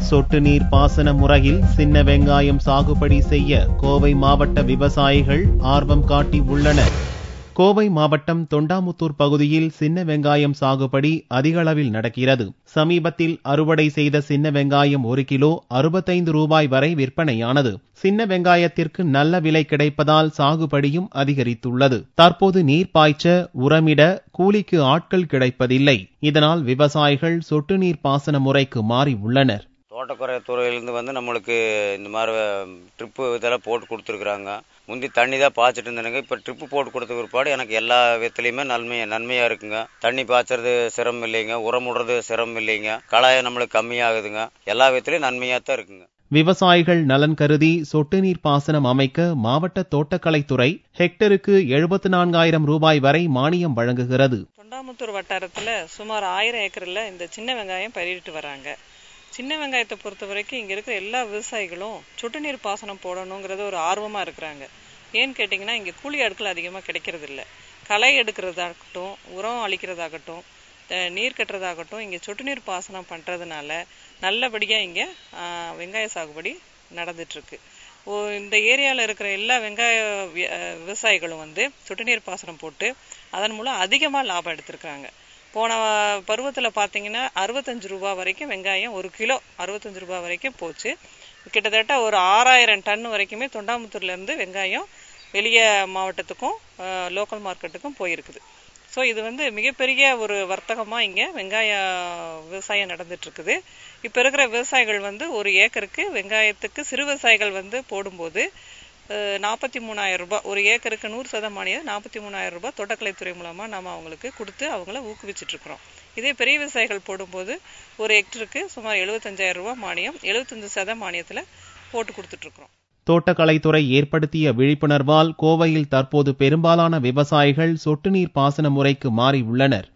சொட்டு நீர் பாசன முறையில் சின்ன வெங்காயம் சாகுபடி செய்ய கோவை மாவட்ட விவசாயிகள் ஆர்வம் காட்டி உள்ளனர். கோவை மாவட்டம் தொண்டாமுத்தூர் பகுதியில் சின்ன வெங்காயம் சாகுபடி அதிக அளவில் நடக்கிறது. சமீபத்தில் அறுவடை செய்த சின்ன வெங்காயம் 1 கிலோ 65 ரூபாய் வரை விற்பனையானது. சின்ன வெங்காயத்திற்கு நல்ல விலை கிடைப்பதால் சாகுபடியும் அதிகரித்துள்ளது. தற்போது நீர் பாய்ச்ச, உரமிட கூலிக்கு ஆட்கள் கிடைப்பதில்லை. இதனால் விவசாயிகள் சொட்டு நீர் பாசன முறைக்கு மாறி உள்ளனர். தோட்டக்கரை துறையிலிருந்து நம்மளுக்கு இந்த மாதிரி ட்ரிப்பு இதெல்லாம் போட்டு கொடுத்துருக்குறாங்க. முந்தி தண்ணி தான் பாய்ச்சிட்டு இருந்தேனுங்க. இப்போ ட்ரிப்பு போட்டு கொடுத்த பிற்பாடு எனக்கு எல்லா விதத்துலையுமே நன்மையாக இருக்குங்க. தண்ணி பாய்ச்சறது சிரமம் இல்லைங்க, உரம் விடுறது சிரமம் இல்லைங்க, களாயம் நம்மளுக்கு கம்மியாகுதுங்க. எல்லா விதத்துலையும் நன்மையாக தான் இருக்குங்க. விவசாயிகள் நலன் கருதி சொட்டு நீர் பாசனம் அமைக்க மாவட்ட தோட்டக்கலைத்துறை ஹெக்டருக்கு 74,000 ரூபாய் வரை மானியம் வழங்குகிறது. தொண்டாமுத்தூர் வட்டாரத்தில் சுமார் 1000 ஏக்கர்ல இந்த சின்ன வெங்காயம் பயிரிட்டு வராங்க. சின்ன வெங்காயத்தை பொறுத்த வரைக்கும் இங்கே இருக்கிற எல்லா விவசாயிகளும் சொட்டு நீர் பாசனம் போடணுங்கிறது ஒரு ஆர்வமாக இருக்கிறாங்க. ஏன்னு கேட்டிங்கன்னா இங்கே கூலி ஆட்கள் அதிகமாக கிடைக்கிறது இல்லை. களை எடுக்கிறதாகட்டும், உரம் அளிக்கிறதாகட்டும், நீர் கட்டுறதாகட்டும், இங்கே சொட்டு நீர் பாசனம் பண்ணுறதுனால நல்லபடியாக இங்கே வெங்காய சாகுபடி நடந்துட்டுருக்கு. இந்த ஏரியாவில் இருக்கிற எல்லா வெங்காய விவசாயிகளும் சொட்டு நீர் பாசனம் போட்டு அதன் மூலம் அதிகமாக லாபம் எடுத்திருக்காங்க. போன பருவத்தில் பார்த்தீங்கன்னா 65 ரூபா வரைக்கும் வெங்காயம் 1 கிலோ 65 ரூபா வரைக்கும் போச்சு. கிட்டத்தட்ட ஒரு 6000 டன் வரைக்குமே தொண்டாமுத்தூர்லேருந்து வெங்காயம் வெளியே மாவட்டத்துக்கும் லோக்கல் மார்க்கெட்டுக்கும் போயிருக்குது. ஸோ இது மிகப்பெரிய ஒரு வர்த்தகமாக இங்கே வெங்காய விவசாயம் நடந்துட்டுருக்குது. இப்போ இருக்கிற விவசாயிகள் ஒரு ஏக்கருக்கு வெங்காயத்துக்கு சிறு விவசாயிகள் போடும்போது 43,000 ரூபாய், ஒரு ஏக்கருக்கு 100% மானியம் 43,000 ரூபாய் தோட்டக்கலைத்துறை மூலமாக நம்ம அவங்களுக்கு கொடுத்து அவங்கள ஊக்குவிச்சுட்டு இருக்கிறோம். இதே பெரிய விவசாயிகள் போடும்போது ஒரு ஹெக்டருக்கு சுமார் 75,000 ரூபாய் மானியம், 75% மானியத்தில் போட்டு கொடுத்துட்ருக்குறோம். தோட்டக்கலைத்துறை ஏற்படுத்திய விழிப்புணர்வால் கோவையில் தற்போது பெரும்பாலான விவசாயிகள் சொட்டு நீர் பாசன முறைக்கு மாறி உள்ளனர்.